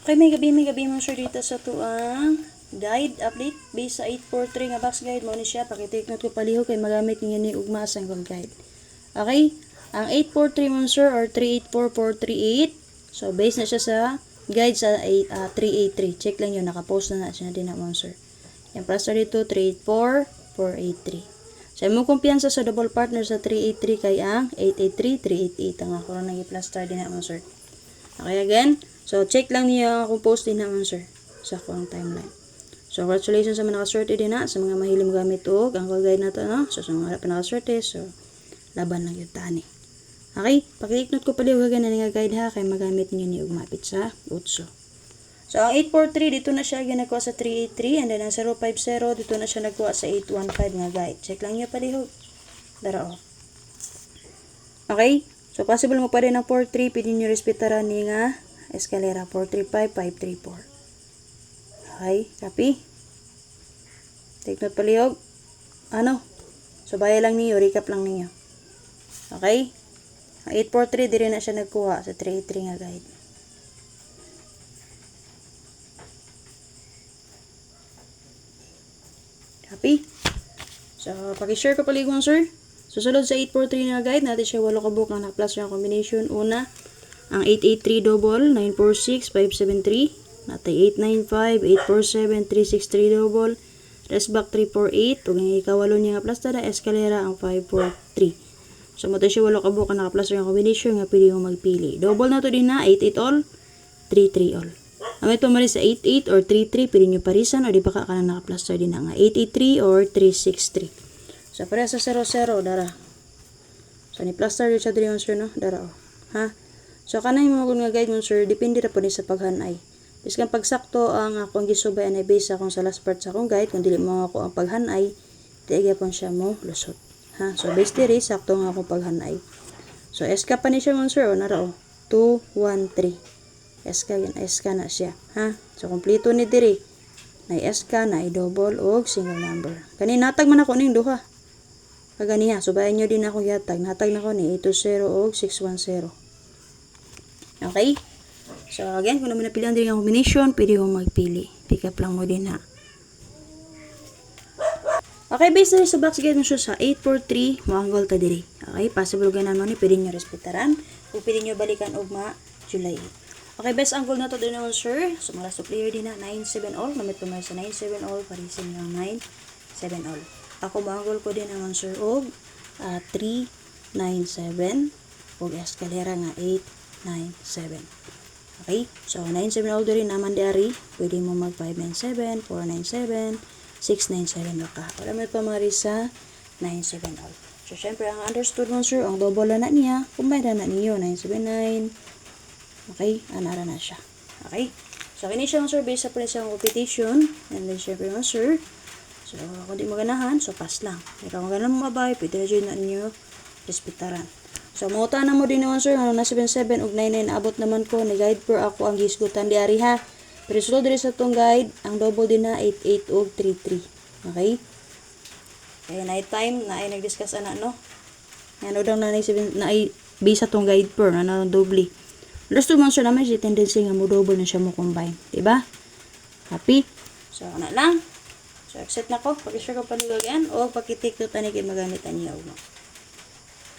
Okay, may gabi mo sir dito sa tuang guide update based sa 843 nga box guide mo ni siya. Pakitake note ko palihog kay magamit niya ni ugma sa guide. Okay? Ang 843 mo sir or 384438. So based na siya sa guide sa 383. Check lang yun, naka-post na siya din na mo sir. Yung plaster dito 384483. So mo kumpiyansa sa double partner sa 383 kay ang 883 388 ang ako nang i-plaster din na mo sir. Okay again. So, check lang niyo kung post din naman, sir, sa akong timeline. So, congratulations sa mga nakaswerte din na, sa mga mahilim gamit o, ang guide na to, no? So, sa mga nakaswerte, so, laban lang yung tani. Okay? Pag-i-note ko pala yung gagana nga guide ha, kaya magamit niyo ni ugmapit sa utso. So, ang 843, dito na siya ginagawa sa 383, and then ang 050, dito na siya nagkuha sa 815 nga guide. Check lang niyo pala yung dara o. Okay? So, possible mo pa rin ang 43, pwede niyo respetaran ni nga eskalera 435534. Okay, copy. Take note palihog. Ano? So baya lang niyo, recap lang niyo. Okay? Ang 843 dire na siya nagkuha sa 383 nga guide. Copy. So paki-share ko palihog sir. Susunod sa 843 nga guide, natin siya 8 kabuk na na-plus yung combination. Una, ang 883 double, 946, 573. Natay 895, 847, 363 double. Rest back 348. Ug ang ikawalo niya nga plastada, eskalera ang 543. So, matay siya 8 kabuk na naka-plaster yung combination nga pwede mo magpili. Double na to din na, 88 all, 33 all. Ang ito mali sa 88 or 33, pwede nyo parisan o di baka ka na naka-plaster din na nga. 883 or 363. So, pareha sa 00, dara. So, ni-plaster yun siya din yung sir, no? Dara, o. Ha? So, kanay mo nga guide mo sir, depende na po ni sa paghanay. Biskan pagsakto ang akong gisubay anay base akong sa last part sa akong guide, kung dili mo ako ang paghanay, tiga po siya mo lusot. Ha? So, base diri, sakto nga akong paghanay. So, SK pa ni siya mo sir, o nara o. 213. SK yun, SK na siya. Ha? So, kompleto ni diri. Na SK na i-double o single number. Kani natag man ako ning duha. Kaganiya, subayan nyo din ako yatag. Natag na ko ni 820 o 610. Okay? So, again, kung naman napilihan din ang combination, pwede mo magpili. Pick up lang mo din ha. Okay, based na sa box guide mo siya sa 843, moanggol ta diri. Okay, possible ganan mo ni, pwede nyo respetaran. Kung pwede nyo balikan ugma, July 8. Okay, best angle na to din naman sir. So, mga last player din na, 9-7 all. Namit ko may sa 9-7 all, parisin lang 9-7 all. Ako moanggol ko din naman sir, og 3-9-7. Og eskalera nga 8-9-7. Okay? So, 9-7 all rin naman diari. Pwede mo mag 5-9-7, 4-9-7, 6-9-7 ka. Wala mo pa mari sa 9-7 all. So, syempre, ang understood mo, sir, ang double na niya, kumbay na niyo, 9-7-9. Okay? Anara na siya. Okay? So, kinisya mo, sir, based sa place ng competition. And then, syempre mo, sir. So, kung di mo ganahan, so, pass lang. Ikaw kung ganahan mo mabay, pwede na dyan na niyo respetaran. So, mauta na mo din naman sir, ano na 77 ug 99 abot naman ko, ni guide per ako ang gisgutan diari ha. Pero sulod diri sa tong guide, ang double din na 88 ug 33. Okay? Kaya night time na ay nag-discuss ana no. Ano daw na ay base sa tong guide per na doble. Gusto man sir naman si tendency nga mo double na siya mo combine, di ba? Happy? So, ana lang. So, exit na ko. Pag-share ko pa nilagyan o pag-i-take to tani kay magamit niyo.